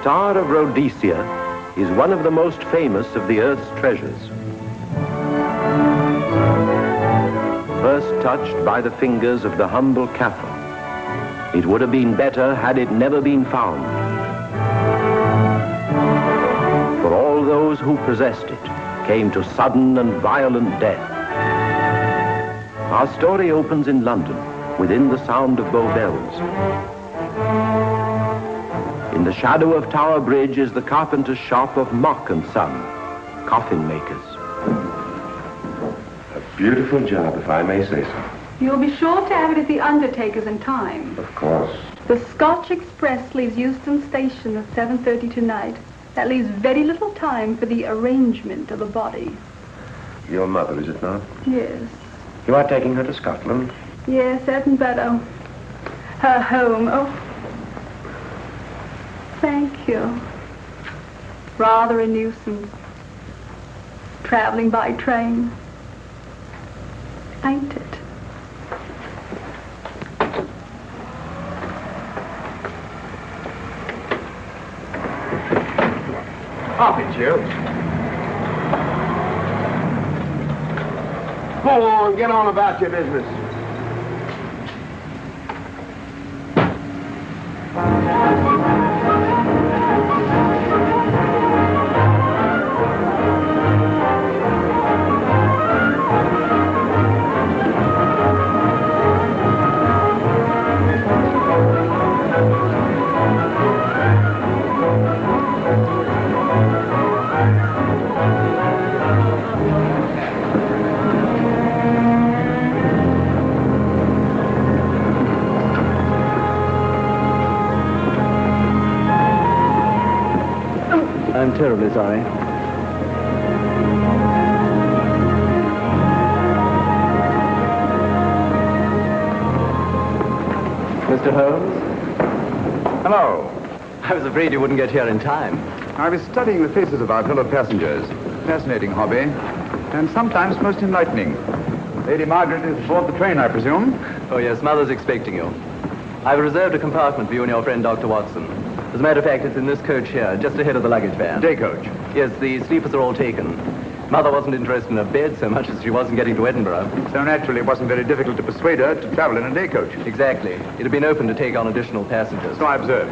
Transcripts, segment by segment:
Star of Rhodesia is one of the most famous of the Earth's treasures. First touched by the fingers of the humble Kaffir, it would have been better had it never been found. For all those who possessed it came to sudden and violent death. Our story opens in London, within the sound of Bow Bells. In the shadow of Tower Bridge is the carpenter's shop of Mock and Son, coffin makers. A beautiful job, if I may say so. You'll be sure to have it at the undertaker's in time. Of course. The Scotch Express leaves Euston Station at 7:30 tonight. That leaves very little time for the arrangement of the body. Your mother, is it not? Yes. You are taking her to Scotland? Yes, Edinburgh. Her home. Oh. Thank you. Rather a nuisance. Traveling by train. Ain't it? Off it, you. Go on, get on about your business. I'm terribly sorry. Mr. Holmes? Hello. I was afraid you wouldn't get here in time. I was studying the faces of our fellow passengers. Fascinating hobby, and sometimes most enlightening. Lady Margaret is aboard the train, I presume? Oh, yes, Mother's expecting you. I've reserved a compartment for you and your friend, Dr. Watson. As a matter of fact, it's in this coach here, just ahead of the luggage van. Day coach? Yes, the sleepers are all taken. Mother wasn't interested in a bed so much as she wasn't getting to Edinburgh. So naturally, it wasn't very difficult to persuade her to travel in a day coach. Exactly. It had been open to take on additional passengers. So I observed.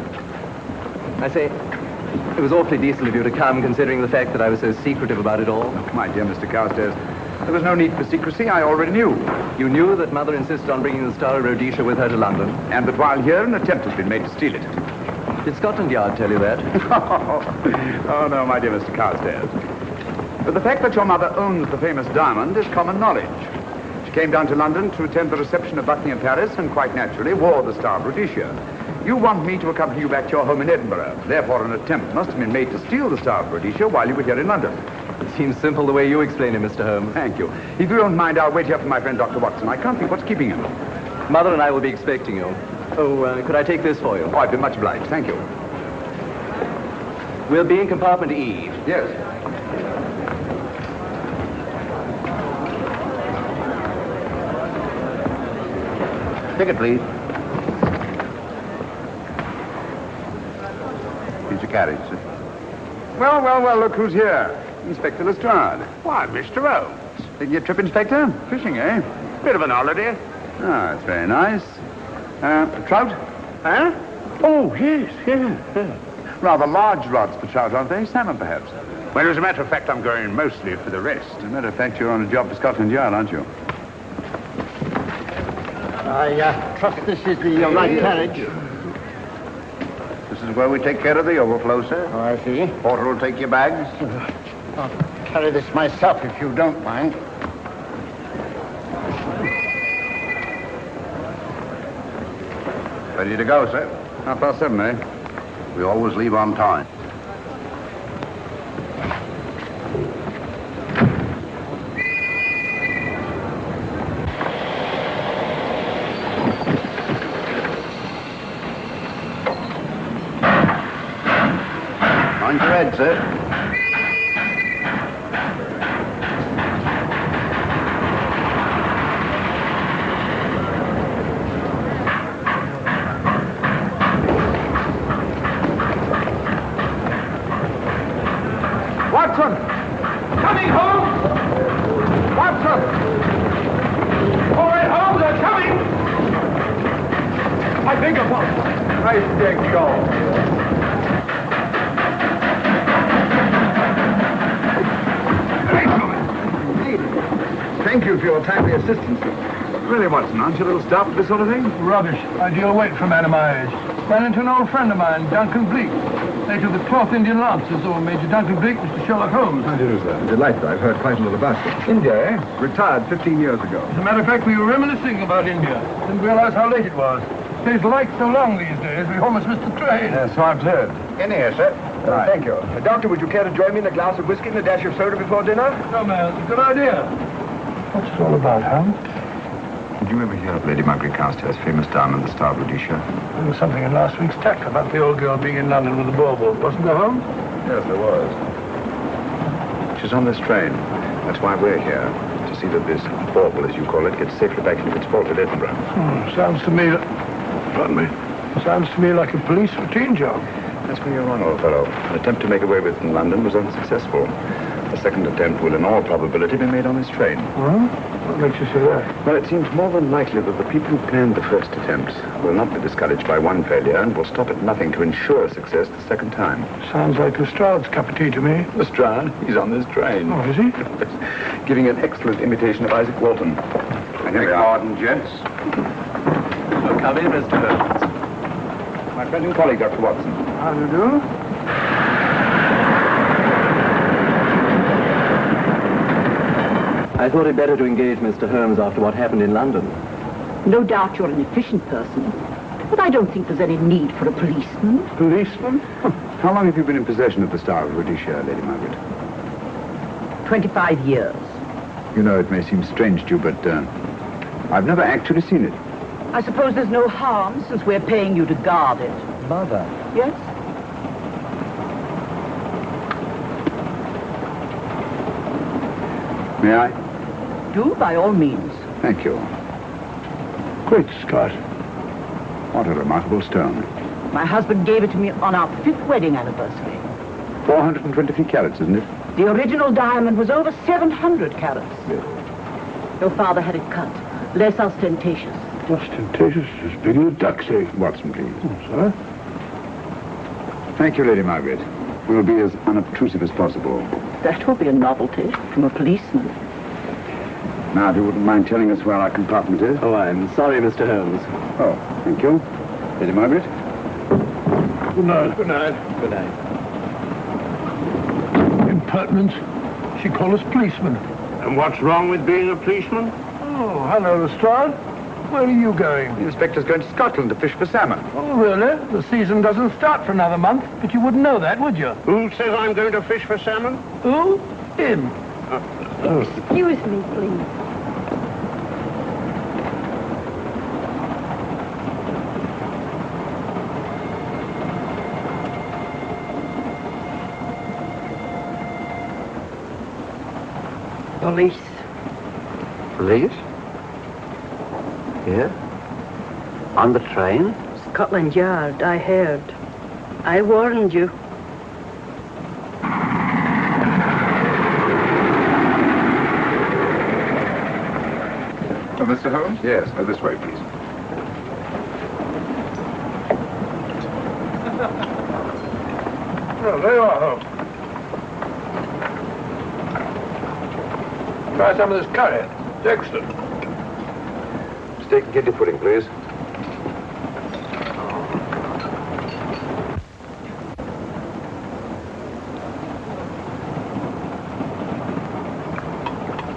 I say, it was awfully decent of you to come, considering the fact that I was so secretive about it all. Oh, my dear Mr. Carstairs, there was no need for secrecy. I already knew. You knew that Mother insisted on bringing the Star of Rhodesia with her to London? And that while here, an attempt has been made to steal it. Did Scotland Yard tell you that? Oh, no, my dear Mr. Carstairs. But the fact that your mother owns the famous diamond is common knowledge. She came down to London to attend the reception of Buckingham Palace and quite naturally wore the Star of Rhodesia. You want me to accompany you back to your home in Edinburgh. Therefore, an attempt must have been made to steal the Star of Rhodesia while you were here in London. It seems simple the way you explain it, Mr. Holmes. Thank you. If you don't mind, I'll wait here for my friend Dr. Watson. I can't think what's keeping him. Mother and I will be expecting you. Oh, could I take this for you? Oh, I'd be much obliged. Thank you. We'll be in compartment E. Yes. Ticket, please. Here's your carriage, sir. Well, look who's here. Inspector Lestrade. Why, Mr. Holmes. Taking your trip, Inspector? Fishing, eh? Bit of an holiday. Ah, that's very nice. Trout? Huh? Oh, yes. Rather large rods for trout, aren't they? Salmon, perhaps? Well, as a matter of fact, I'm going mostly for the rest. As a matter of fact, you're on a job for Scotland Yard, aren't you? I trust this is the right carriage. This is where we take care of the overflow, sir. Oh, I see. Porter will take your bags. I'll carry this myself if you don't mind. Ready to go, sir. 7:30, eh? We always leave on time. Mind your head, sir. Nice deck, Charles. Thank you for your timely assistance. Really, Watson, aren't you a little stuffed with this sort of thing? Rubbish. Ideal weight for a man of my age. Ran into an old friend of mine, Duncan Bleak. Late of the 12th Indian Lancers, or Major Duncan Bleak, Mr. Sherlock Holmes. How do you do, sir? Delightful. I've heard quite a lot about it. India, eh? Retired 15 years ago. As a matter of fact, we were reminiscing about India. Didn't realize how late it was. Stays light so long these days, we almost missed the train. Yes, so I've heard. In here, sir. Right. Thank you. Doctor, would you care to join me in a glass of whiskey and a dash of soda before dinner? No, man, it's a good idea. What's it all about, Holmes? Did you ever hear of Lady Margaret Carstairs' famous diamond, the Star of Rhodesia? There was something in last week's tack about the old girl being in London with the bauble, wasn't there, Holmes? Yes, there was. She's on this train. That's why we're here. To see that this bauble, as you call it, gets safely back into its vault at Edinburgh. Sounds to me like a police routine job. That's where you're wrong, old fellow. An attempt to make away with it in London was unsuccessful. The second attempt will, in all probability, be made on this train. Well, what makes you say that? Well, it seems more than likely that the people who planned the first attempt will not be discouraged by one failure and will stop at nothing to ensure success the second time. Sounds like Lestrade's cup of tea to me. Lestrade? He's on this train. Oh, is he? Giving an excellent imitation of Isaac Walton. I beg pardon, gents. Oh, come in, Mr. Holmes. My friend and colleague, Dr. Watson. How do you do? I thought it better to engage Mr. Holmes after what happened in London. No doubt you're an efficient person, but I don't think there's any need for a policeman. Policeman? How long have you been in possession of the Star of Rhodesia, Lady Margaret? 25 years. You know, it may seem strange to you, but I've never actually seen it. I suppose there's no harm since we're paying you to guard it. Mother. Yes? May I? Do, by all means. Thank you. Great Scott. What a remarkable stone. My husband gave it to me on our 5th wedding anniversary. 423 carats, isn't it? The original diamond was over 700 carats. Yes. Your father had it cut, less ostentatious. Ostentatious, as big as a duck's egg. Watson, please. Oh, sir? Thank you, Lady Margaret. We'll be as unobtrusive as possible. That will be a novelty from a policeman. Now, if you wouldn't mind telling us where our compartment is. Oh, I'm sorry, Mr. Holmes. Oh, thank you. Lady Margaret? Good night. Good night. Good night. Impertinence. She called us policemen. And what's wrong with being a policeman? Oh, hello, Lestrade. Where are you going? The inspector's going to Scotland to fish for salmon. Oh, really? The season doesn't start for another month, but you wouldn't know that, would you? Who says I'm going to fish for salmon? Who? Him. Excuse me, please. Police. Police? Here? On the train? Scotland Yard, I heard. I warned you. Oh, Mr. Holmes? Yes, this way, please. Oh, there you are, Holmes. Try some of this curry. It's excellent. Steak and kidney pudding, please.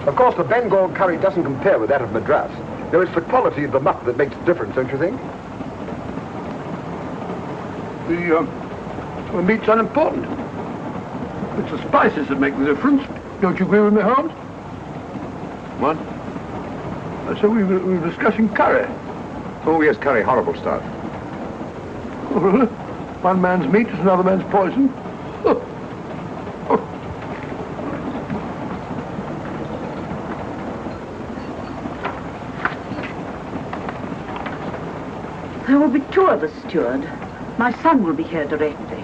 Of course, the Bengal curry doesn't compare with that of Madras. Though it's the quality of the mutton that makes the difference, don't you think? The meat's unimportant. It's the spices that make the difference. Don't you agree with me, Holmes? What? So we were discussing curry. Oh, yes, curry, horrible stuff. Oh, really? One man's meat is another man's poison. There will be 2 of us, steward. My son will be here directly.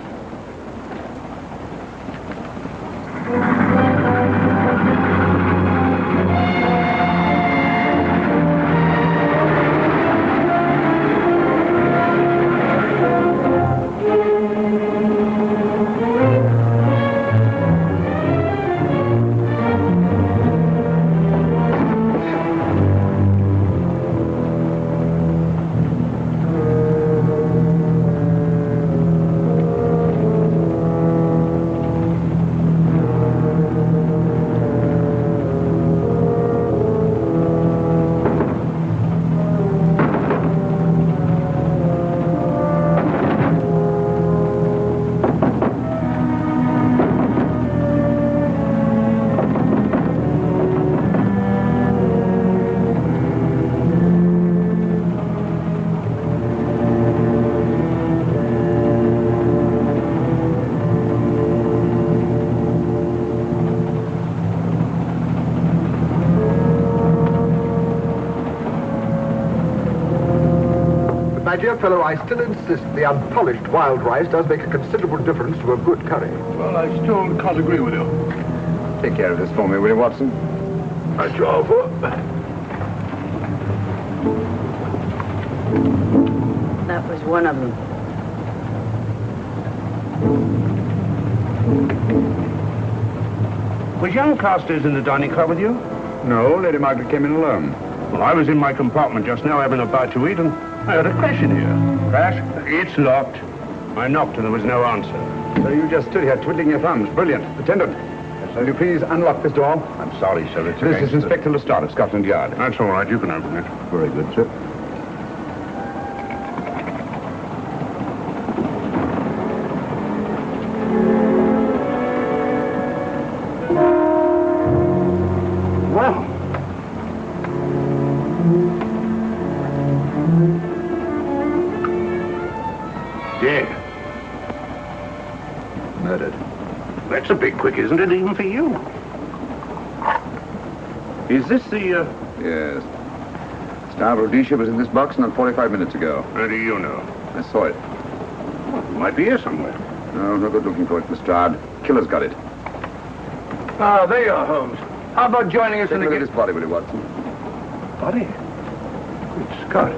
fellow, I still insist the unpolished wild rice does make a considerable difference to a good curry. Well, I still can't agree with you. Take care of this for me, will you, Watson? That's your offer. That was one of them. Was young Carstairs in the dining car with you? No, Lady Margaret came in alone. Well, I was in my compartment just now having a bite to eat, and I heard a crash in here. Crash? It's locked. I knocked and there was no answer. So you just stood here twiddling your thumbs. Brilliant. Attendant, will you please unlock this door? I'm sorry, sir. It's This is Inspector Lestrade of Scotland Yard. That's all right. You can open it. Very good, sir. Well, dead. Murdered. That's a bit quick, isn't it, even for you? Is this the, Yes. Star of Rhodesia was in this box not 45 minutes ago. How do you know? I saw it. Well, it might be here somewhere. No, no good looking for it, Lestrade. Killer's got it. Ah, there you are, Holmes. How about joining us Take in a the... look at this body, will you, Watson? Body? Good Scott.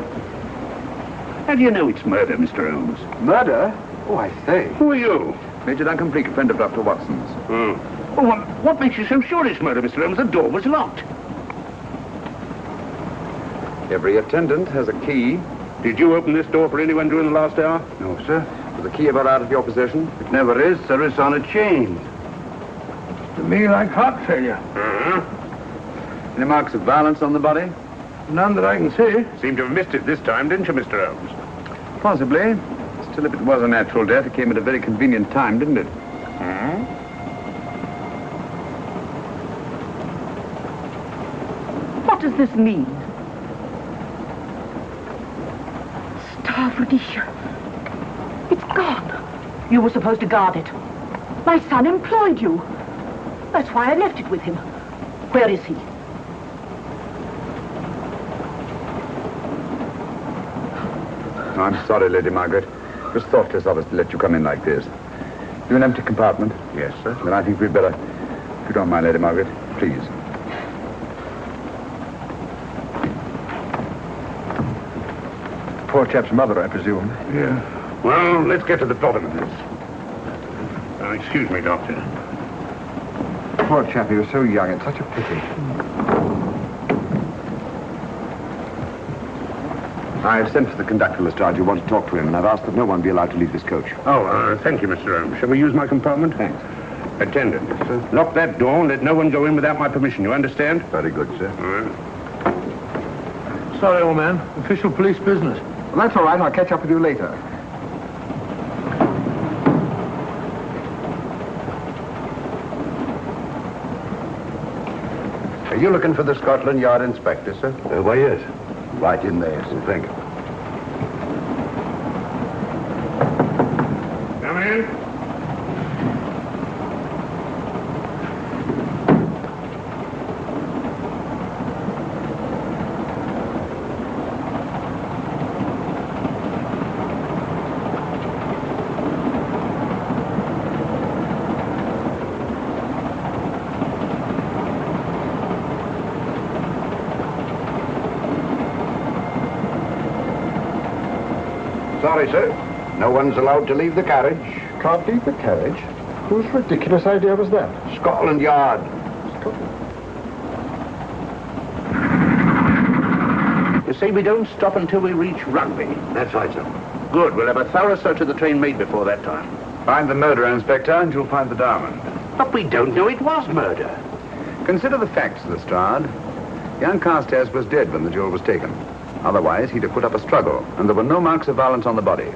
How do you know it's murder, Mr. Holmes? Murder? Oh, I say. Who are you? Major Duncan Bleak, a friend of Dr. Watson's. Oh, well, what makes you so sure it's murder, Mr. Holmes? The door was locked. Every attendant has a key. Did you open this door for anyone during the last hour? No, sir. Was the key ever out of your possession? It never is, sir. It's on a chain. To me, like heart failure. Any marks of violence on the body? None that I can see. Seemed to have missed it this time, didn't you, Mr. Holmes? Possibly. Still, if it was a natural death, it came at a very convenient time, didn't it? What does this mean? Star of Rhodesia. It's gone. You were supposed to guard it. My son employed you. That's why I left it with him. Where is he? I'm sorry, Lady Margaret. It was thoughtless of us to let you come in like this. You an empty compartment? Yes, sir. Then I think we'd better, if you don't mind, Lady Margaret, please. Poor chap's mother, I presume. Yeah. Well, let's get to the bottom of this. Excuse me, Doctor. Poor chap, he was so young. It's such a pity. I've sent for the conductor, Lestrade. You want to talk to him, and I've asked that no one be allowed to leave this coach. Oh, thank you, Mr. Holmes. Shall we use my compartment? Thanks. Attendant, sir. Lock that door and let no one go in without my permission. You understand? Very good, sir. All right. Sorry, old man. Official police business. Well, that's all right. I'll catch up with you later. Are you looking for the Scotland Yard inspector, sir? Why, yes. Right in there, sir. Thank you. Come in. Sorry, sir. No one's allowed to leave the carriage. Can't leave the carriage? Whose ridiculous idea was that? Scotland Yard. You see, we don't stop until we reach Rugby. That's right, sir. Good. We'll have a thorough search of the train made before that time. Find the murderer, Inspector, and you'll find the diamond. But we don't know it was murder. Consider the facts, Lestrade. Young Carstairs was dead when the jewel was taken. Otherwise, he'd have put up a struggle, and there were no marks of violence on the body.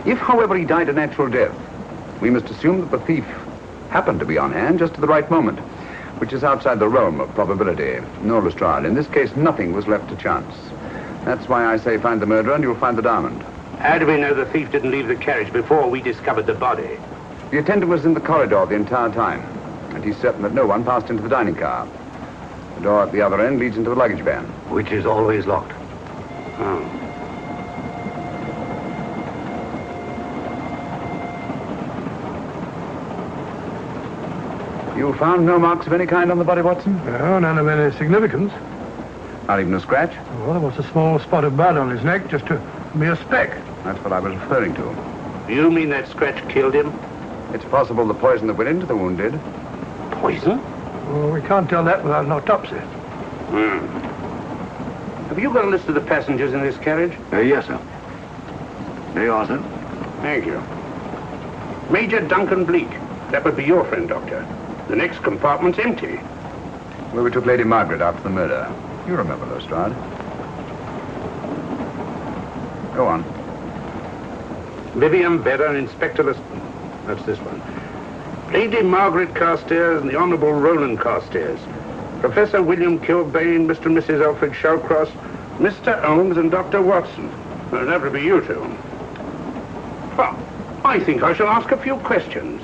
If, however, he died a natural death, we must assume that the thief happened to be on hand just at the right moment, which is outside the realm of probability. No, Lestrade, in this case, nothing was left to chance. That's why I say find the murderer and you'll find the diamond. How do we know the thief didn't leave the carriage before we discovered the body? The attendant was in the corridor the entire time, and he's certain that no one passed into the dining car. The door at the other end leads into the luggage van. Which is always locked. Oh. You found no marks of any kind on the body, Watson? No, none of any significance. Not even a scratch? Well, there was a small spot of blood on his neck, just a mere speck. That's what I was referring to. You mean that scratch killed him? It's possible the poison that went into the wound did. Poison? Well, we can't tell that without an autopsy. Have you got a list of the passengers in this carriage? Yes, sir. There you are, sir. Thank you. Major Duncan Bleak. That would be your friend, Doctor. The next compartment's empty. Where we took Lady Margaret after the murder. You remember Lestrade. Go on. Vivian Vedder and Inspector That's this one. Lady Margaret Carstairs and the Honourable Roland Carstairs. Professor William Kilbane, Mr. and Mrs. Alfred Shawcross, Mr. Holmes and Dr. Watson. Well, that would be you two. Well, I think I shall ask a few questions.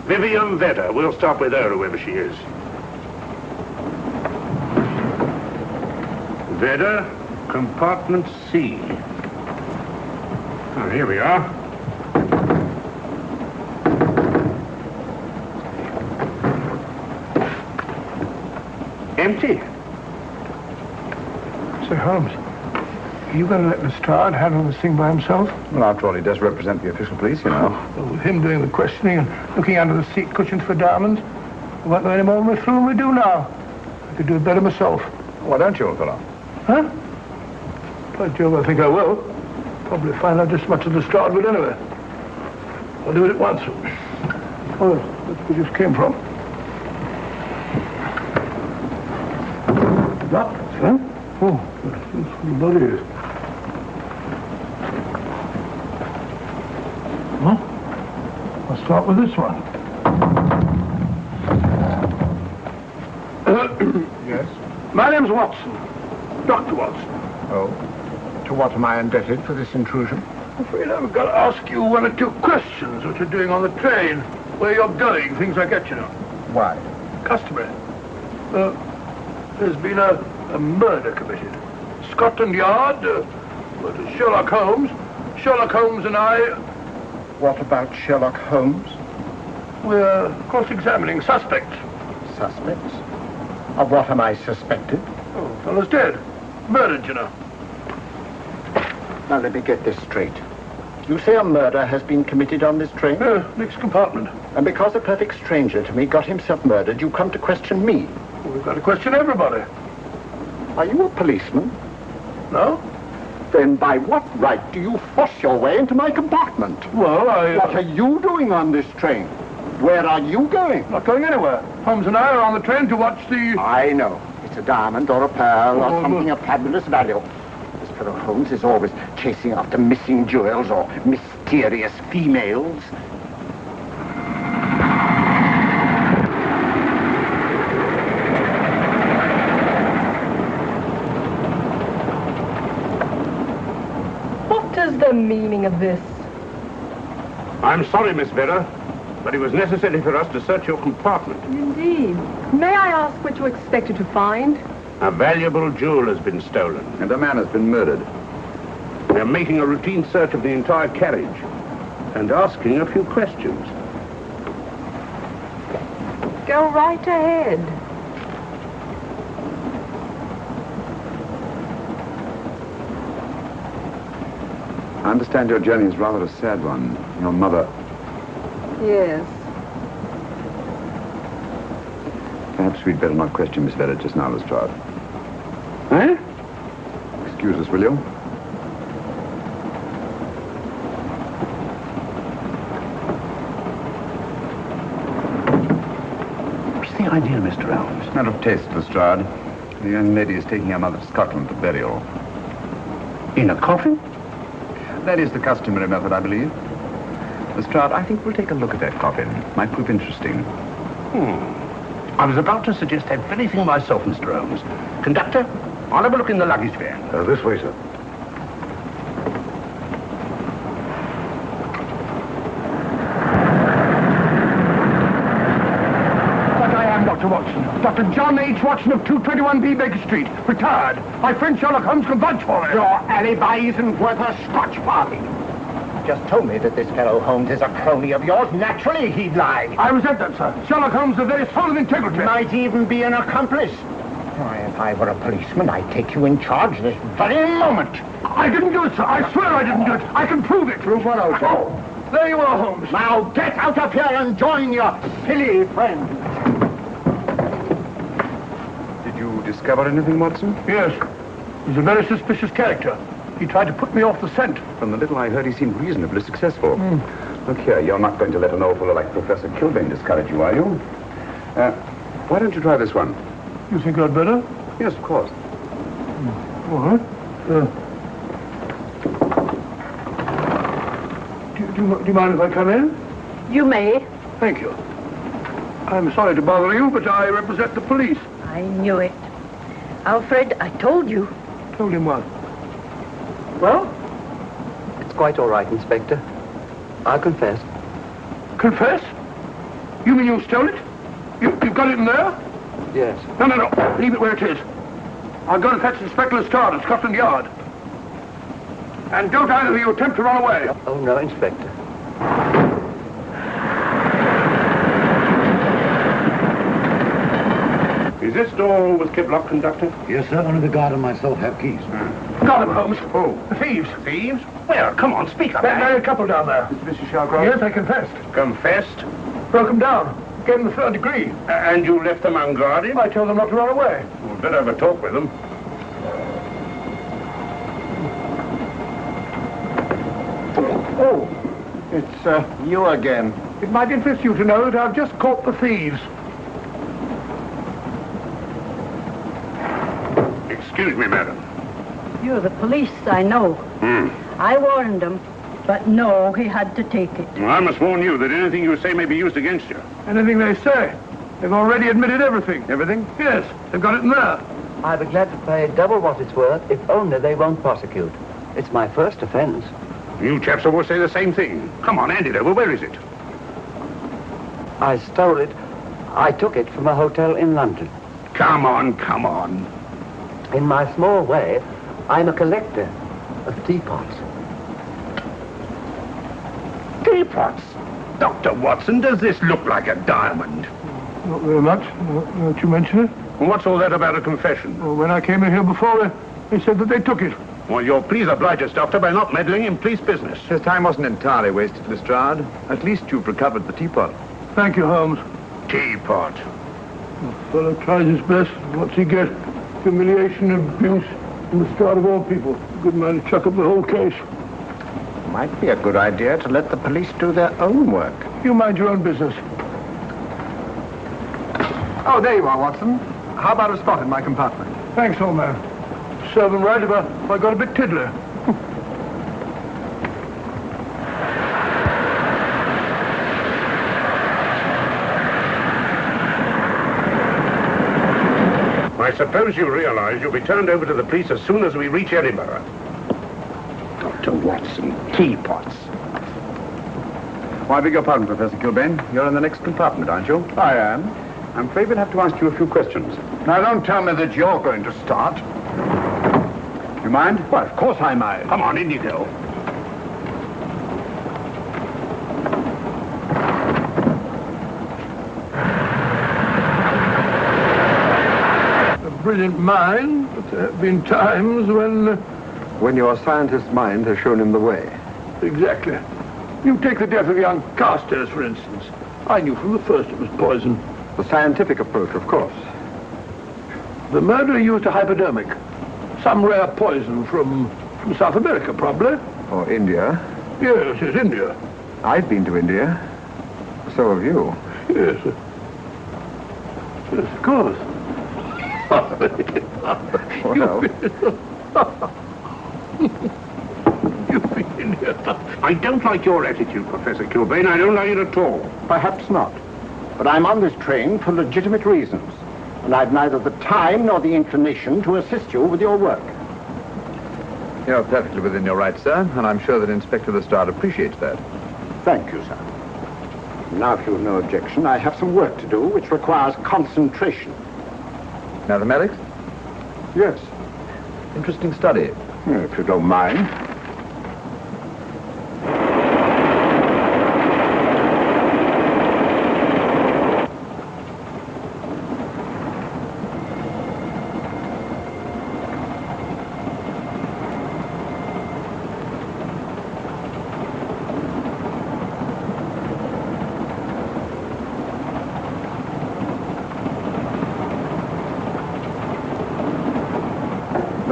Vivian Vedder. We'll start with her, whoever she is. Vedder, compartment C. Oh, here we are. Empty. Say, Holmes, are you going to let Lestrade handle this thing by himself? Well, after all, he does represent the official police, you know. Well, with him doing the questioning and looking under the seat cushions for diamonds, we won't know any more than we do now. I could do it better myself. Why don't you, old fellow? Huh? By Jove, I think I will. Probably find out just as much as Lestrade would anyway. I'll do it at once. Oh, that's where we just came from. That, huh? Oh, that's where the body is. Huh? I'll start with this one. Yes? My name's Watson. Dr. Watson. Oh. To what am I indebted for this intrusion? I'm afraid I've got to ask you one or two questions, what you're doing on the train, where you're going, things like that, you know. Why? Customary. There's been a murder committed. Scotland Yard, Sherlock Holmes. Sherlock Holmes and I... What about Sherlock Holmes? We're cross-examining suspects. Suspects? Of what am I suspected? Oh, fellow's dead. Murdered, you know. Now, let me get this straight. You say a murder has been committed on this train? Next compartment. And because a perfect stranger to me got himself murdered, you come to question me? Well, we've got to question everybody. Are you a policeman? No? Then by what right do you force your way into my compartment? Well, What are you doing on this train? Where are you going? Not going anywhere. Holmes and I are on the train to watch the... I know. It's a diamond or a pearl or something of fabulous value. This fellow Holmes is always chasing after missing jewels or mysterious females. What is the meaning of this? I'm sorry, Miss Vedder, but it was necessary for us to search your compartment. Indeed. May I ask what you expected to find? A valuable jewel has been stolen. And a man has been murdered. We are making a routine search of the entire carriage and asking a few questions. Go right ahead. I understand your journey is rather a sad one. Your mother... Yes. Perhaps we'd better not question Miss Vedder just now, Lestrade. Eh? Excuse us, will you? What's the idea, Mr. Holmes? Matter of taste, Lestrade. The young lady is taking her mother to Scotland for burial. In a coffin? That is the customary method, I believe. Lestrade, I think we'll take a look at that coffin. Might prove interesting. I was about to suggest that very thing myself, Mr. Holmes. Conductor, I'll have a look in the luggage van. This way, sir. But I am Dr. Watson. Dr. John H. Watson of 221B Baker Street. Retired. My friend Sherlock Holmes can vouch for it. Your alibi isn't worth a Scotch farthing. have just told me that this fellow Holmes is a crony of yours. Naturally, he'd lie. I resent that, sir. Sherlock Holmes is a very soul of integrity. Might even be an accomplice. Why, if I were a policeman, I'd take you in charge this very moment. I didn't do it, sir. I swear I didn't do it. I can prove it. Prove what, old chap? Oh, there you are, Holmes. Now get out of here and join your silly friends. Did you discover anything, Watson? Yes. He's a very suspicious character. He tried to put me off the scent. From the little I heard, he seemed reasonably successful. Look here, you're not going to let an old fellow like Professor Kilbane discourage you, are you? Why don't you try this one? You think I'd better? Yes, of course. All right. Do you mind if I come in? You may. Thank you. I'm sorry to bother you, but I represent the police. I knew it. Alfred, I told you. Told him what? Well, it's quite all right, Inspector. I'll confess. Confess? You mean you stole it? You've got it in there? Yes. No. Leave it where it is. I'll go and fetch Inspector Lestrade at Scotland Yard. And don't either of you attempt to run away. Oh, no, Inspector. Is this door always kept locked, Conductor? Yes, sir. Only the guard and myself have keys. Got them, Holmes. Oh. The thieves. Thieves? Well, come on, speak up. That married couple down there. Mr. Shalcroft? Yes, I confessed. Confessed? Broke them down. Gave them the third degree. And you left them unguarded? I told them not to run away. We'd better have a talk with them. Oh, it's you again. It might interest you to know that I've just caught the thieves. Excuse me, madam. You're the police, I know. I warned him, but no, he had to take it. Well, I must warn you that anything you say may be used against you. Anything they say. They've already admitted everything. Everything? Yes, they've got it in there. I'd be glad to pay double what it's worth if only they won't prosecute. It's my first offense. You chaps always say the same thing. Come on, hand it over. Where is it? I stole it. I took it from a hotel in London. Come on. In my small way, I'm a collector of teapots. Teapots? Dr. Watson, does this look like a diamond? Not very much, now that you mention it. And what's all that about a confession? Well, when I came in here before, they said that they took it. Well, you'll please oblige us, Doctor, by not meddling in police business. His time wasn't entirely wasted, Lestrade. At least you've recovered the teapot. Thank you, Holmes. Teapot. The fellow tries his best. What's he get? Humiliation, abuse, and the start of all people. Good man to chuck up the whole case. Might be a good idea to let the police do their own work. You mind your own business. Oh, there you are, Watson. How about a spot in my compartment? Thanks, old man. Serve him right if I got a bit tiddler. I suppose you realize you'll be turned over to the police as soon as we reach Edinburgh. Dr. Watson, teapots. Well, I beg your pardon, Professor Kilbane. You're in the next compartment, aren't you? I am. I'm afraid we'll have to ask you a few questions. Now, don't tell me that you're going to start. You mind? Well, of course I mind. Come on, in you go. A brilliant mind, but there have been times when... When your scientist's mind has shown him the way. Exactly. You take the death of young Carstairs, for instance. I knew from the first it was poison. The scientific approach, of course. The murderer used a hypodermic. Some rare poison from South America, probably. Or India. Yes, India. I've been to India. So have you. Yes. Yes, of course. Well. You've been in here. I don't like your attitude, Professor Kilbane. I don't like it at all. Perhaps not. But I'm on this train for legitimate reasons. And I've neither the time nor the inclination to assist you with your work. You're perfectly within your rights, sir, and I'm sure that Inspector Lestrade appreciates that. Thank you, sir. Now, if you've no objection, I have some work to do which requires concentration. Mathematics? Yes. Interesting study. If you don't mind.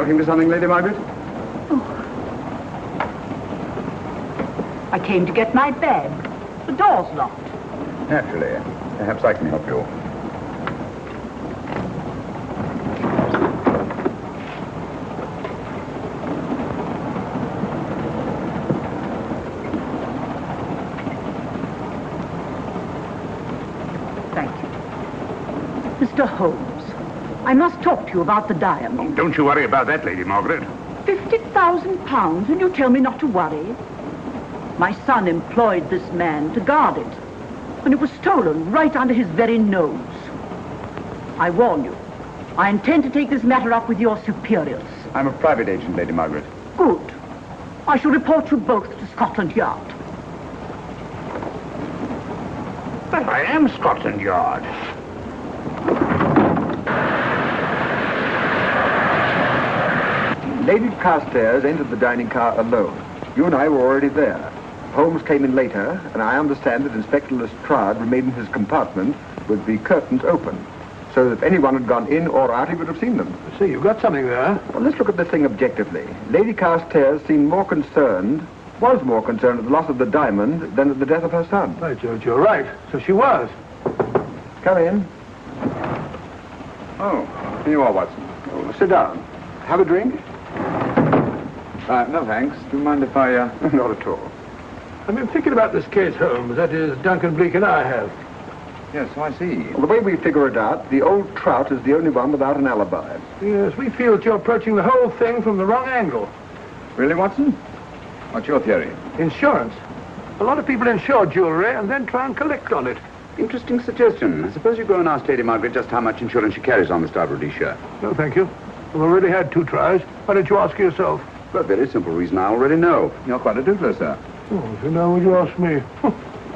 Looking for something, Lady Margaret? I came to get my bag. The door's locked. Naturally. Perhaps I can help you. Thank you. Mr. Holmes, I must talk to you about the diamond. Oh, don't you worry about that, Lady Margaret. £50,000, and you tell me not to worry? My son employed this man to guard it, and it was stolen right under his very nose. I warn you, I intend to take this matter up with your superiors. I'm a private agent, Lady Margaret. Good. I shall report you both to Scotland Yard. But I am Scotland Yard. Lady Carstairs entered the dining car alone. You and I were already there. Holmes came in later, and I understand that Inspector Lestrade remained in his compartment with the curtains open, so that if anyone had gone in or out, he would have seen them. See, you've got something there. Well, let's look at this thing objectively. Lady Carstairs seemed was more concerned at the loss of the diamond than at the death of her son. Right, George, you're right. So she was. Come in. Oh, here you are, Watson. Oh, sit down. Have a drink? No, thanks. Do you mind if I... Not at all. I've been thinking about this case, Holmes. That is, Duncan Bleak and I have. Yes, so I see. Well, the way we figure it out, the old trout is the only one without an alibi. Yes, we feel that you're approaching the whole thing from the wrong angle. Really, Watson? What's your theory? Insurance. A lot of people insure jewelry and then try and collect on it. Interesting suggestion. I suppose you go and ask Lady Margaret just how much insurance she carries on the Star of Rhodesia. No, thank you. I've already had 2 tries. Why don't you ask her yourself? For a very simple reason I already know. You're quite a doodler, sir. Oh, so now would you ask me?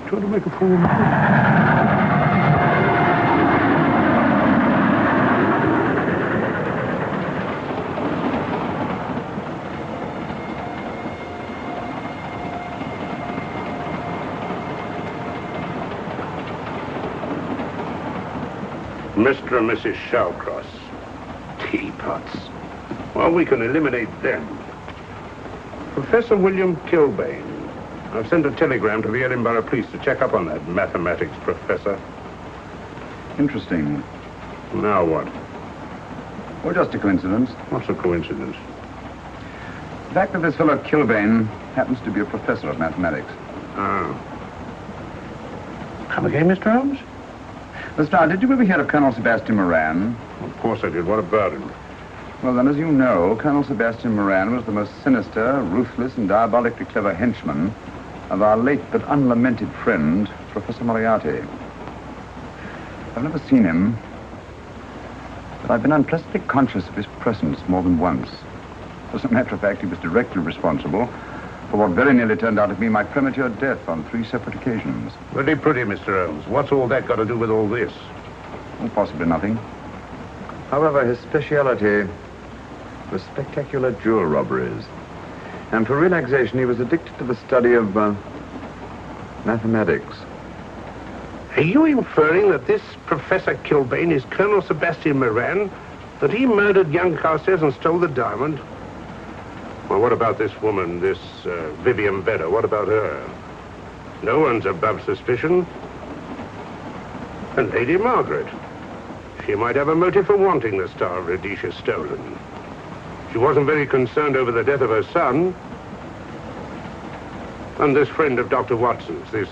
Trying to make a fool of me. Mr. and Mrs. Shallcross. Teapots. Well, we can eliminate them. Professor William Kilbane. I've sent a telegram to the Edinburgh police to check up on that mathematics professor. Interesting. Now what? Well, just a coincidence. What's a coincidence? The fact that this fellow Kilbane happens to be a professor of mathematics. Ah. Come again, Mr. Holmes? Lestrade, did you ever hear of Colonel Sebastian Moran? Of course I did. What about him? Well, then, as you know, Colonel Sebastian Moran was the most sinister, ruthless, and diabolically clever henchman of our late but unlamented friend, Professor Moriarty. I've never seen him, but I've been unpleasantly conscious of his presence more than once. As a matter of fact, he was directly responsible for what very nearly turned out to be my premature death on 3 separate occasions. Pretty pretty, Mr. Holmes. What's all that got to do with all this? Oh, possibly nothing. However, his speciality was spectacular jewel robberies. And for relaxation, he was addicted to the study of mathematics. Are you inferring that this Professor Kilbane is Colonel Sebastian Moran? That he murdered young Carstairs and stole the diamond? Well, what about this woman, this Vivian Vedder? What about her? No one's above suspicion. And Lady Margaret. She might have a motive for wanting the Star of Rhodesia stolen. She wasn't very concerned over the death of her son. And this friend of Dr. Watson's, this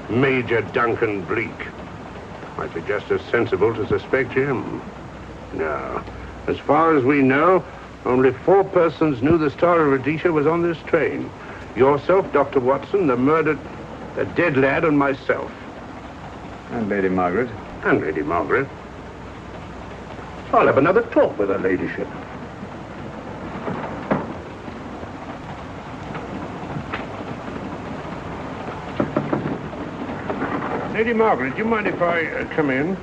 Major Duncan Bleak, might be just as sensible to suspect him. No. As far as we know, only 4 persons knew the Star of Rhodesia was on this train. Yourself, Dr. Watson, the dead lad, and myself. And Lady Margaret. And Lady Margaret. I'll have another talk with her ladyship. Lady Margaret, do you mind if I come in?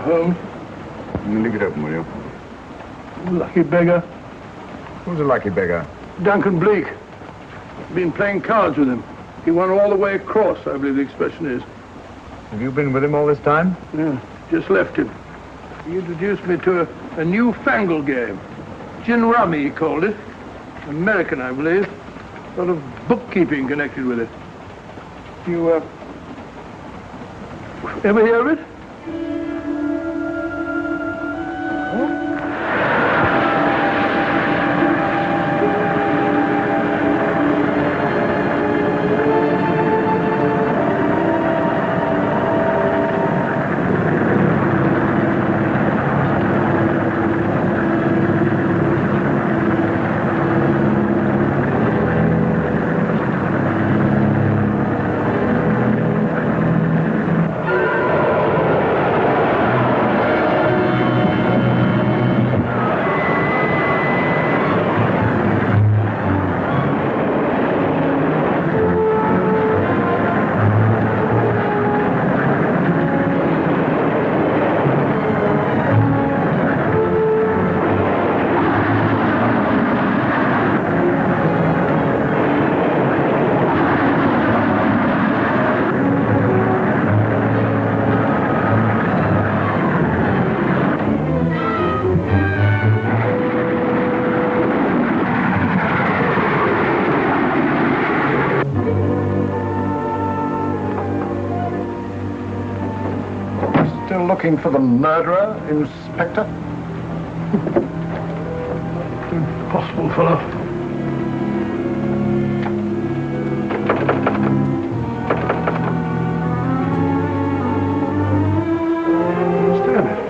Holmes. Leave it open, will you? Lucky beggar. Who's a lucky beggar? Duncan Bleak. Been playing cards with him. He won all the way across, I believe the expression is. Have you been with him all this time? Yeah, just left him. He introduced me to a newfangled game. Gin rummy, he called it. American, I believe. A lot of bookkeeping connected with it. You, ever hear of it? Looking for the murderer, Inspector? Impossible, fellow. Stand it.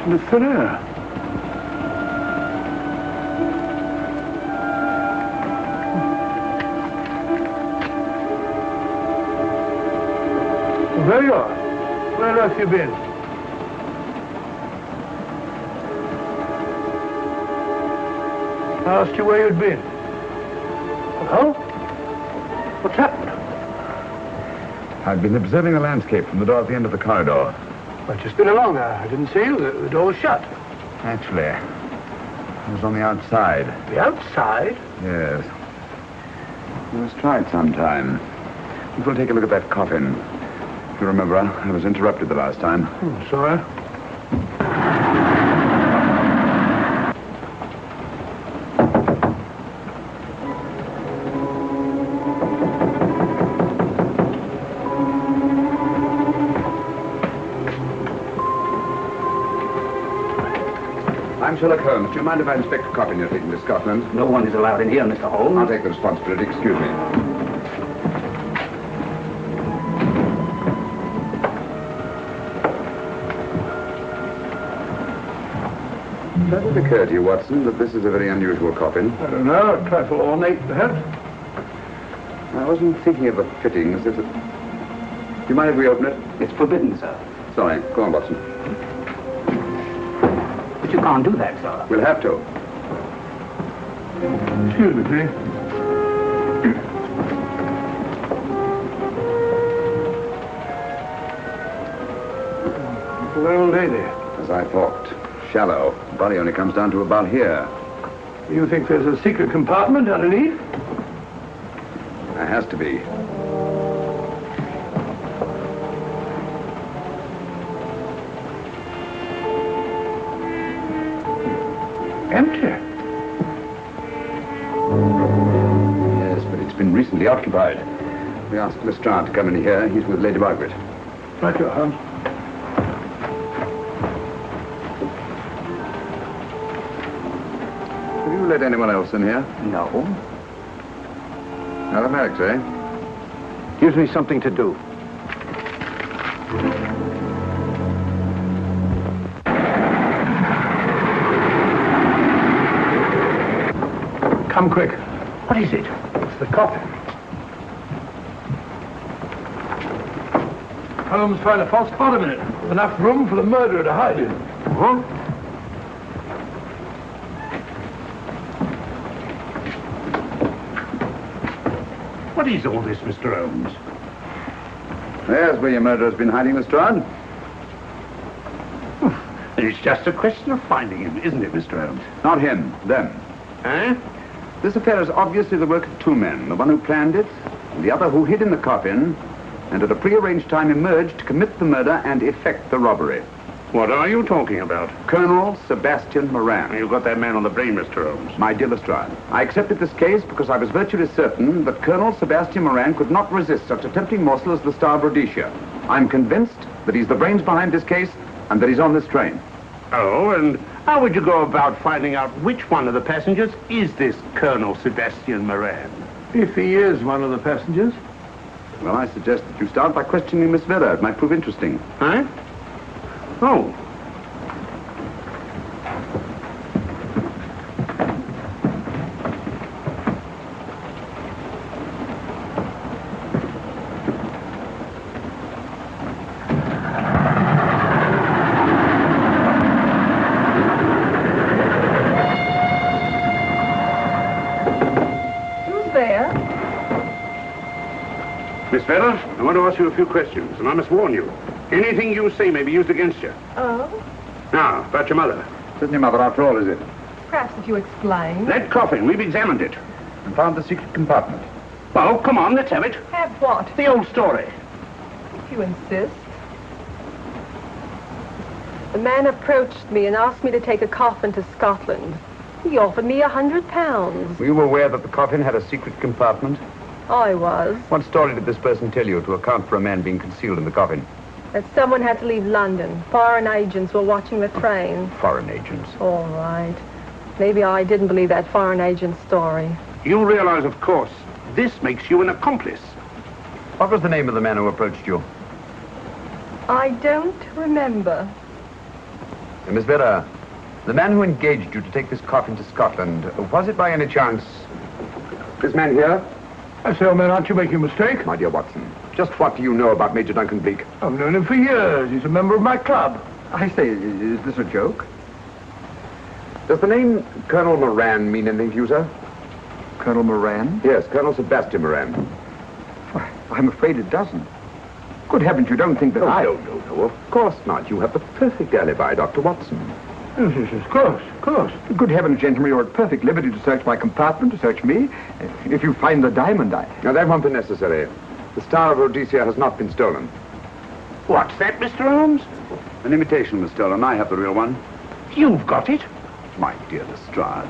Into thin air. Well, there you are. Where on earth have you been? I asked you where you'd been. Well, what's happened? I've been observing the landscape from the door at the end of the corridor. I've just been along there. I didn't see you. The door was shut. Actually, I was on the outside. The outside? Yes. It was tried sometime. We'll take a look at that coffin. If you remember, I was interrupted the last time. Sorry. I'm Sherlock Holmes. Do you mind if I inspect a coffin you're taking to Scotland? No one is allowed in here, Mr. Holmes. I'll take the responsibility. Excuse me. Does it occur to you, Watson, that this is a very unusual coffin? I don't know. A trifle ornate, perhaps. I wasn't thinking of the fittings. Do you mind if we open it? It's forbidden, sir. Sorry. Go on, Watson. But you can't do that, sir. We'll have to. Excuse me, please. The old lady. As I thought. Shallow. Body only comes down to about here. You think there's a secret compartment underneath? There has to be. Empty. Yes, but it's been recently recently occupied. We asked Lestrade to come in here. He's with Lady Margaret. Right, Holmes. Have you let anyone else in here? No. Mathematics, eh? Gives me something to do. Come quick. What is it? It's the coffin. Holmes found a false bottom in it. Enough room for the murderer to hide in. Huh? What is all this, Mr. Holmes? There's where your murderer's been hiding, Lestrade. It's just a question of finding him, isn't it, Mr. Holmes? Not him, them. Eh? This affair is obviously the work of two men, the one who planned it, and the other who hid in the coffin, and at a prearranged time emerged to commit the murder and effect the robbery. What are you talking about? Colonel Sebastian Moran. You got that man on the brain, Mr. Holmes. My dear Lestrade, I accepted this case because I was virtually certain that Colonel Sebastian Moran could not resist such a tempting morsel as the Star of Rhodesia. I'm convinced that he's the brains behind this case and that he's on this train. Oh, and how would you go about finding out which one of the passengers is this Colonel Sebastian Moran? If he is one of the passengers. Well, I suggest that you start by questioning Miss Vera. It might prove interesting. Huh? Oh. Miss Vera, I want to ask you a few questions, and I must warn you. Anything you say may be used against you. Oh? Now, about your mother. Isn't your mother, after all, is it? Perhaps if you explain. That coffin, we've examined it. And found the secret compartment. Well, come on, let's have it. Have what? The old story. If you insist. The man approached me and asked me to take a coffin to Scotland. He offered me £100. Were you aware that the coffin had a secret compartment? I was. What story did this person tell you to account for a man being concealed in the coffin? That someone had to leave London. Foreign agents were watching the train. Foreign agents. All right. Maybe I didn't believe that foreign agent story. You realize, of course, this makes you an accomplice. What was the name of the man who approached you? I don't remember. Miss Vera, the man who engaged you to take this coffin to Scotland, was it by any chance this man here? I say, old man, aren't you making a mistake? My dear Watson, just what do you know about Major Duncan Bleak? I've known him for years. He's a member of my club. I say, is this a joke? Does the name Colonel Moran mean anything to you, sir? Colonel Moran? Yes, Colonel Sebastian Moran. Why, I'm afraid it doesn't. Good heavens, you don't think that No, of course not. You have the perfect alibi, Dr. Watson. Yes, of course, of course. Good heavens, gentlemen, you're at perfect liberty to search my compartment, to search me. If you find the diamond, Now, that won't be necessary. The Star of Rhodesia has not been stolen. What's that, Mr. Holmes? An imitation was stolen. I have the real one. You've got it? My dear Lestrade,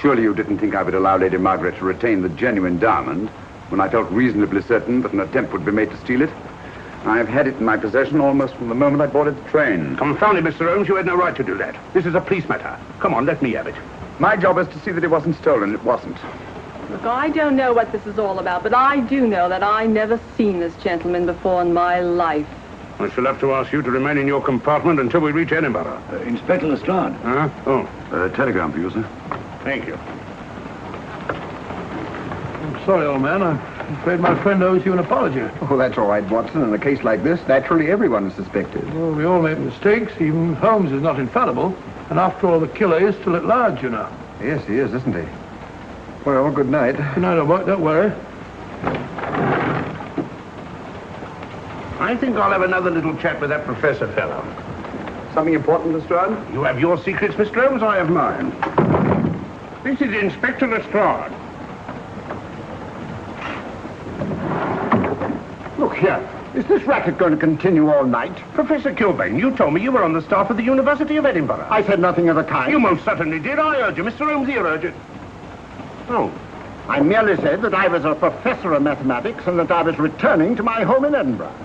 surely you didn't think I would allow Lady Margaret to retain the genuine diamond when I felt reasonably certain that an attempt would be made to steal it? I have had it in my possession almost from the moment I boarded the train. Confound it, Mr. Holmes, you had no right to do that. This is a police matter. Come on, let me have it. My job is to see that it wasn't stolen. It wasn't. Look, I don't know what this is all about, but I do know that I never seen this gentleman before in my life. I shall have to ask you to remain in your compartment until we reach Edinburgh. Inspector Lestrade. Huh? Oh. Telegram for you, sir. Thank you. I'm sorry, old man. I'm afraid my friend owes you an apology. Oh, that's all right, Watson. In a case like this, naturally everyone is suspected. Well, we all make mistakes. Even Holmes is not infallible. And after all, the killer is still at large, you know. Yes, he is, isn't he? Well, good night. Good night, old boy. Don't worry. I think I'll have another little chat with that professor fellow. Something important, Lestrade? You have your secrets, Mr. Holmes, I have mine. This is Inspector Lestrade. Look here. Is this racket going to continue all night? Professor Kilbane, you told me you were on the staff of the University of Edinburgh. I said nothing of the kind. You most certainly did. I urge you. Mr. Holmes here urged it. Oh, I merely said that I was a professor of mathematics and that I was returning to my home in Edinburgh.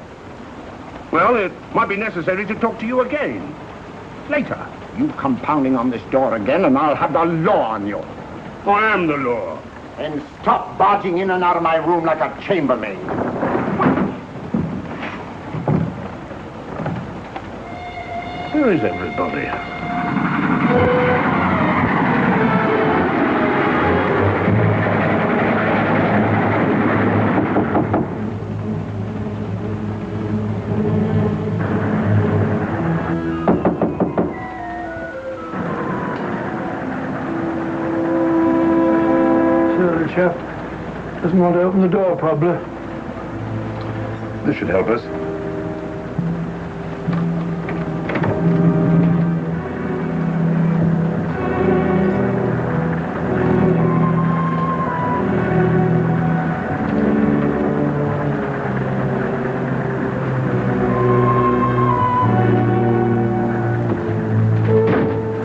Well, it might be necessary to talk to you again. Later. You come pounding on this door again and I'll have the law on you. I am the law. And stop barging in and out of my room like a chambermaid. Where is everybody? Chap doesn't want to open the door, probably. This should help us.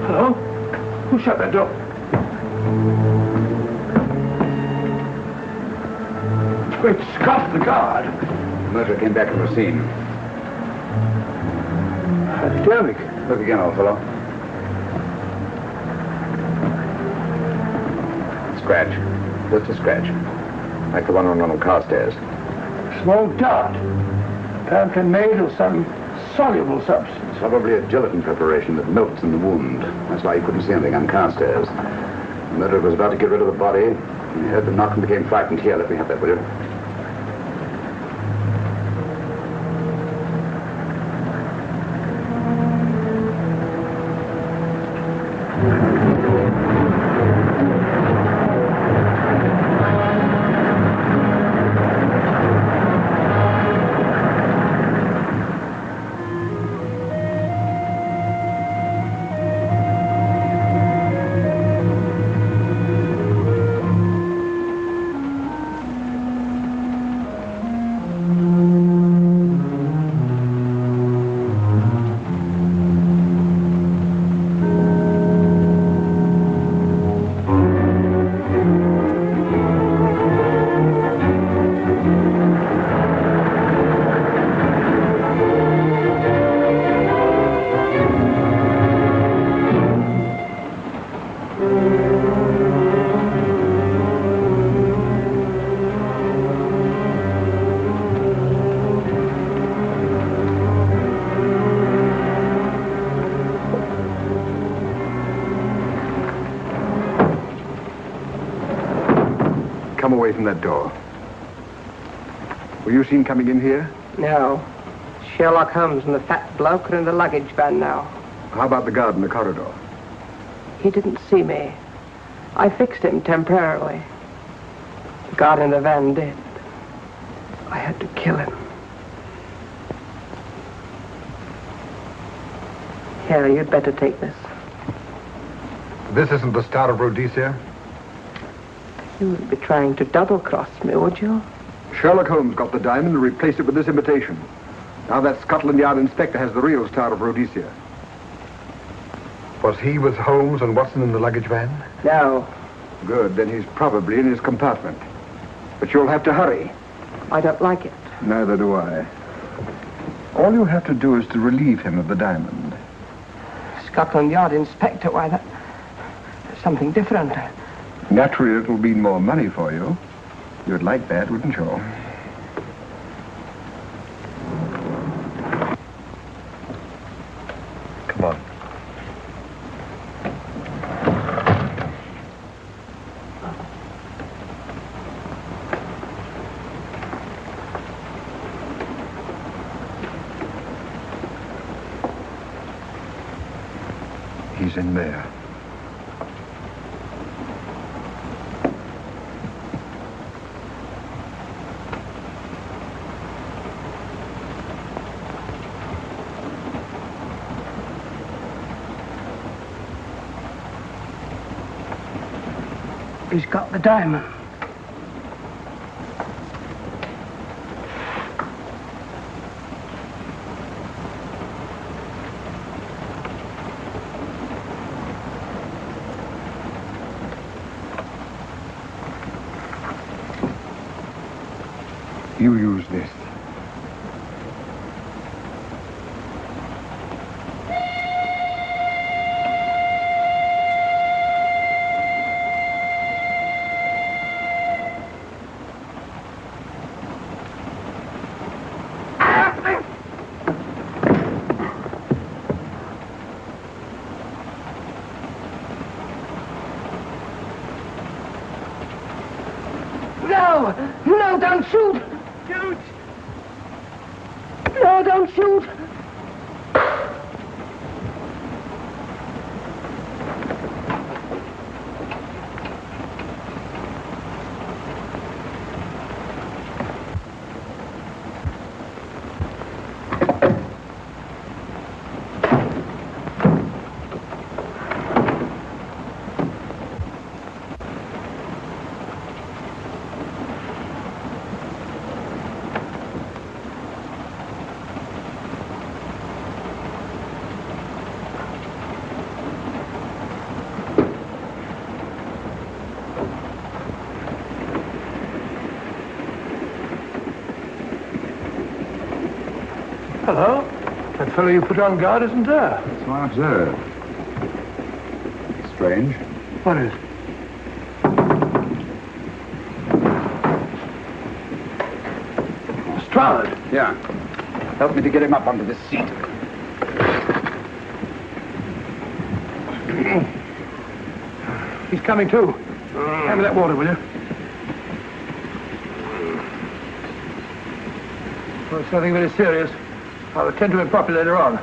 Hello? Who shut that door? Great Scott, the guard. The murderer came back from the scene. Derrick. Look again, old fellow. Scratch. Just a scratch. Like the one on one of Carstairs. Small dot. Apparently made of some soluble substance. Probably a gelatin preparation that melts in the wound. That's why you couldn't see anything on Carstairs. The murderer was about to get rid of the body. He heard the knock and became frightened. Here, let me have that, will you? Come away from that door. Were you seen coming in here? No. Sherlock Holmes and the fat bloke are in the luggage van now. How about the guard in the corridor? He didn't see me. I fixed him temporarily. The guard in the van did. I had to kill him. Here, you'd better take this. This isn't the Star of Rhodesia? You wouldn't be trying to double-cross me, would you? Sherlock Holmes got the diamond and replaced it with this imitation. Now that Scotland Yard inspector has the real Star of Rhodesia. Was he with Holmes and Watson in the luggage van? No. Good, then he's probably in his compartment. But you'll have to hurry. I don't like it. Neither do I. All you have to do is to relieve him of the diamond. Scotland Yard inspector, why, that's something different. Naturally, it'll mean more money for you. You'd like that, wouldn't you? Come on. He's in there. He's got the diamond. You use this. No! No, don't shoot! Shoot! No, don't shoot! Hello? That fellow you put on guard isn't there. So I observe. Strange. What is? Lestrade. Yeah. Help me to get him up onto this seat. He's coming too. Hand me that water, will you? Well, it's nothing very serious. I'll attend to him properly later on.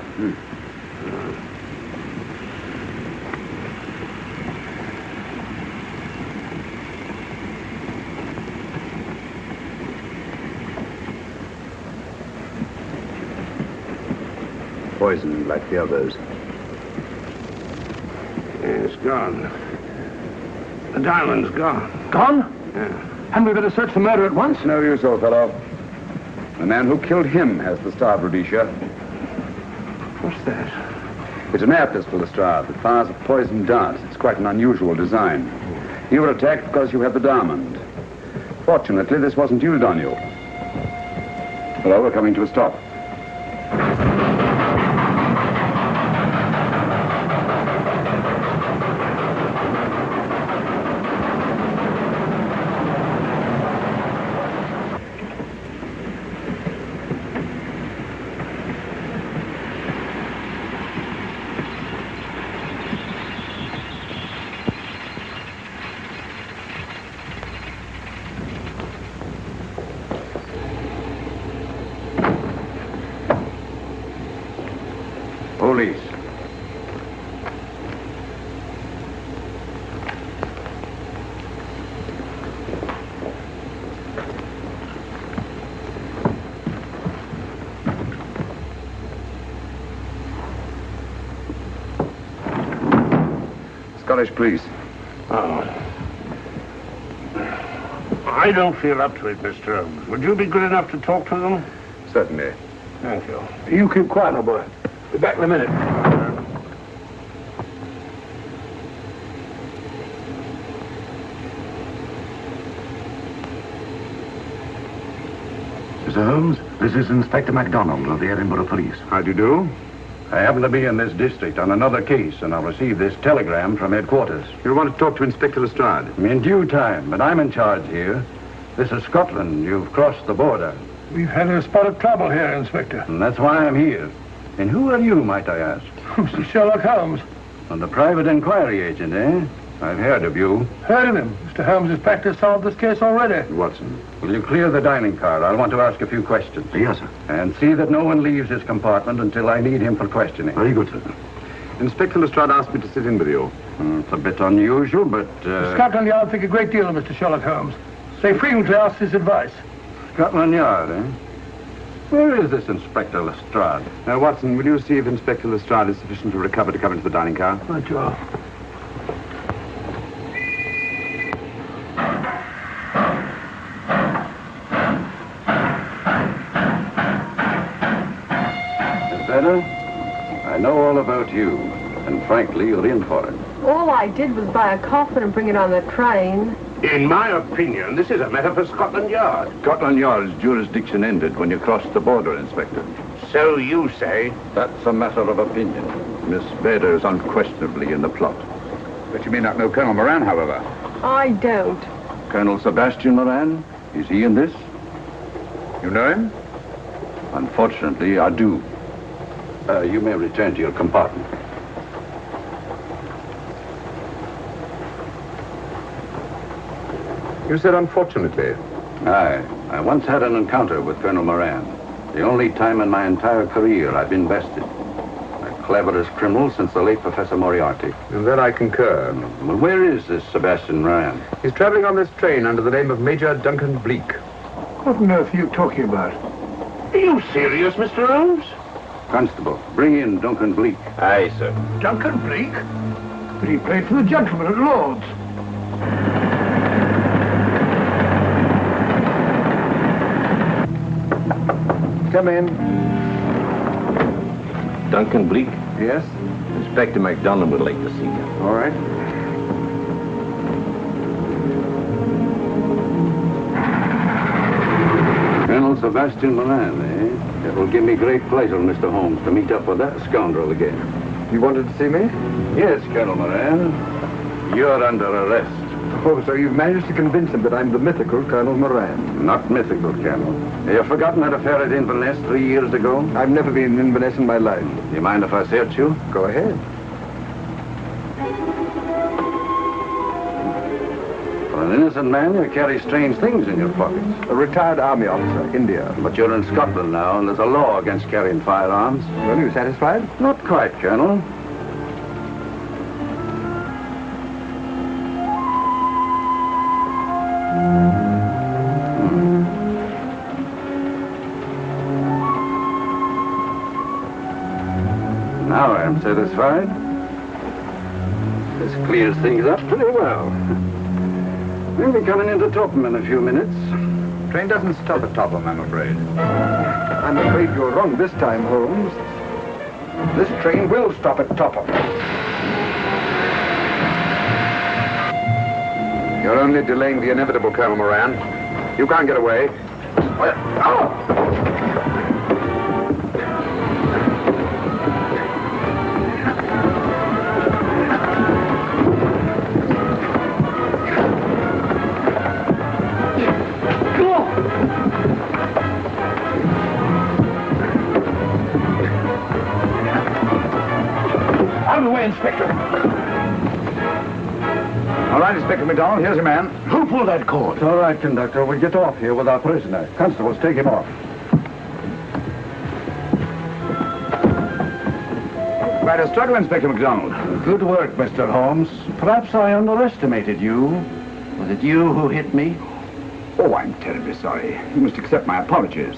Poisoned like the others. It's gone. The diamond's gone. Gone? Yeah. Hadn't we better search the murderer at once? It's no use, old fellow. The man who killed him has the Star of Rhodesia. What's that? It's an air pistol, Lestrade, that fires a poisoned dart. It's quite an unusual design. You were attacked because you had the diamond. Fortunately, this wasn't used on you. Hello, we're coming to a stop. Police. Scottish police. Oh. I don't feel up to it, Mr. Holmes. Would you be good enough to talk to them? Certainly. Thank you. You keep quiet, old boy. Be back in a minute. Mr. Holmes, this is Inspector MacDonald of the Edinburgh Police. How do you do? I happen to be in this district on another case, and I received this telegram from headquarters. You want to talk to Inspector Lestrade? In due time, but I'm in charge here. This is Scotland. You've crossed the border. We've had a spot of trouble here, Inspector. And that's why I'm here. And who are you, might I ask? Mr. Sherlock Holmes. And the private inquiry agent, eh? I've heard of you. Heard of him. Mr. Holmes has practiced solved this case already. Watson. Will you clear the dining car? I'll want to ask a few questions. Yes, sir. And see that no one leaves his compartment until I need him for questioning. Very good, sir. Inspector Lestrade asked me to sit in with you. It's a bit unusual, but... Scotland Yard think a great deal of Mr. Sherlock Holmes. They frequently ask his advice. Scotland Yard, eh? Where is this Inspector Lestrade? Now, Watson, will you see if Inspector Lestrade is sufficient to recover to come into the dining car? Right, you are. Is better? I know all about you. And frankly, you're in for it. All I did was buy a coffin and bring it on the train. In my opinion, this is a matter for Scotland Yard. Scotland Yard's jurisdiction ended when you crossed the border, Inspector. So you say? That's a matter of opinion. Miss Bader is unquestionably in the plot. But you may not know Colonel Moran, however. I don't. Colonel Sebastian Moran, is he in this? You know him? Unfortunately, I do. You may return to your compartment. You said unfortunately. Aye. I once had an encounter with Colonel Moran. The only time in my entire career I've been bested. The cleverest criminal since the late Professor Moriarty. And that I concur. Well, where is this Sebastian Moran? He's traveling on this train under the name of Major Duncan Bleak. What on earth are you talking about? Are you serious, Mr. Holmes? Constable, bring in Duncan Bleak. Aye, sir. Duncan Bleak? But he played for the gentleman at Lord's. Come in. Duncan Bleak? Yes? Inspector MacDonald would like to see you. All right. Colonel Sebastian Moran, eh? It will give me great pleasure, Mr. Holmes, to meet up with that scoundrel again. You wanted to see me? Yes, Colonel Moran. You're under arrest. Oh, so you've managed to convince him that I'm the mythical Colonel Moran. Not mythical, Colonel. Have you forgotten that affair at Inverness 3 years ago? I've never been in Inverness in my life. Do you mind if I search you? Go ahead. For an innocent man, you carry strange things in your pockets. A retired army officer, India. But you're in Scotland now, and there's a law against carrying firearms. Well, you satisfied? Not quite, Colonel. Now I'm satisfied. This clears things up pretty well. We'll be coming into Topham in a few minutes. Train doesn't stop at Topham, I'm afraid. I'm afraid you're wrong this time, Holmes. This train will stop at Topham. You're only delaying the inevitable, Colonel Moran. You can't get away. Out of the way, Inspector. All right, Inspector MacDonald, here's your man. Who pulled that cord? It's all right, conductor. We'll get off here with our prisoner. Constables, take him off. Quite a struggle, Inspector MacDonald. Good work, Mr. Holmes. Perhaps I underestimated you. Was it you who hit me? Oh, I'm terribly sorry. You must accept my apologies.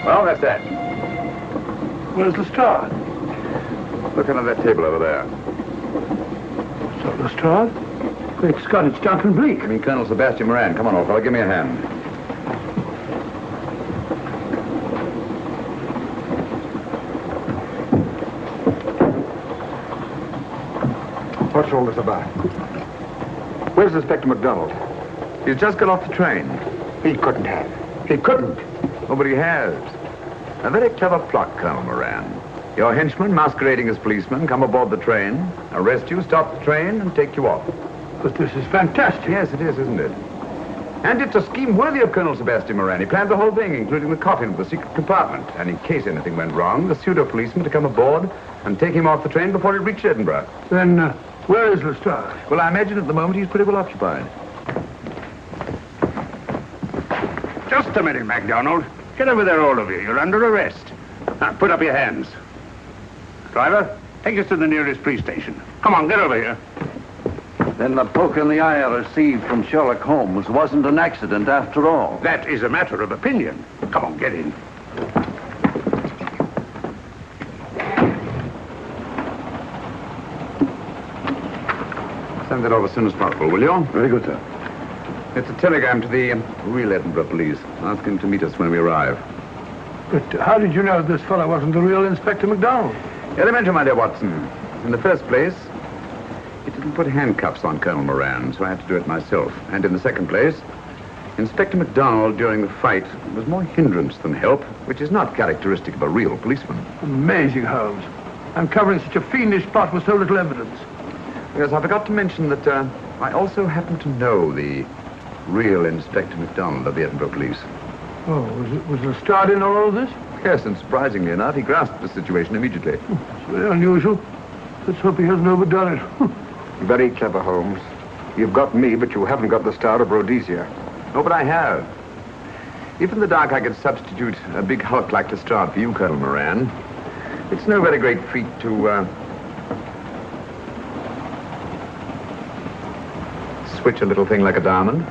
Well, that's that. Where's Lestrade? Look under that table over there. So, Lestrade? Great Scott, it's Duncan Bleak. I mean, Colonel Sebastian Moran. Come on, old fellow, give me a hand. What's all this about? Where's Inspector MacDonald? He's just got off the train. He couldn't have. He couldn't. Oh, but he has. A very clever plot, Colonel Moran. Your henchmen, masquerading as policemen, come aboard the train, arrest you, stop the train, and take you off. But this is fantastic. Yes, it is, isn't it? And it's a scheme worthy of Colonel Sebastian Moran. He planned the whole thing, including the coffin with the secret compartment. And in case anything went wrong, the pseudo-policeman to come aboard and take him off the train before it reached Edinburgh. Then, where is Lestrade? Well, I imagine at the moment he's pretty well occupied. Just a minute, MacDonald. Get over there, all of you. You're under arrest. Now, put up your hands. Driver, take us to the nearest police station. Come on, get over here. Then the poke in the eye I received from Sherlock Holmes wasn't an accident after all. That is a matter of opinion. Come on, get in. Send that over as soon as possible, will you? Very good, sir. It's a telegram to the real Edinburgh police. Ask him to meet us when we arrive. But how did you know this fellow wasn't the real Inspector MacDonald? Elementary, my dear Watson. In the first place, it didn't put handcuffs on Colonel Moran, so I had to do it myself. And in the second place, Inspector MacDonald during the fight was more hindrance than help, which is not characteristic of a real policeman. Amazing, Holmes. Uncovering such a fiendish plot with so little evidence. Yes, I forgot to mention that I also happen to know the real Inspector MacDonald of the Edinburgh police. Oh, was Lestrade in all of this? Yes, and surprisingly enough, he grasped the situation immediately. It's very unusual. Let's hope he hasn't overdone it. Very clever, Holmes. You've got me, but you haven't got the Star of Rhodesia. Oh, but I have. If in the dark I could substitute a big hulk like Lestrade for you, Colonel Moran, it's no very great feat to, switch a little thing like a diamond.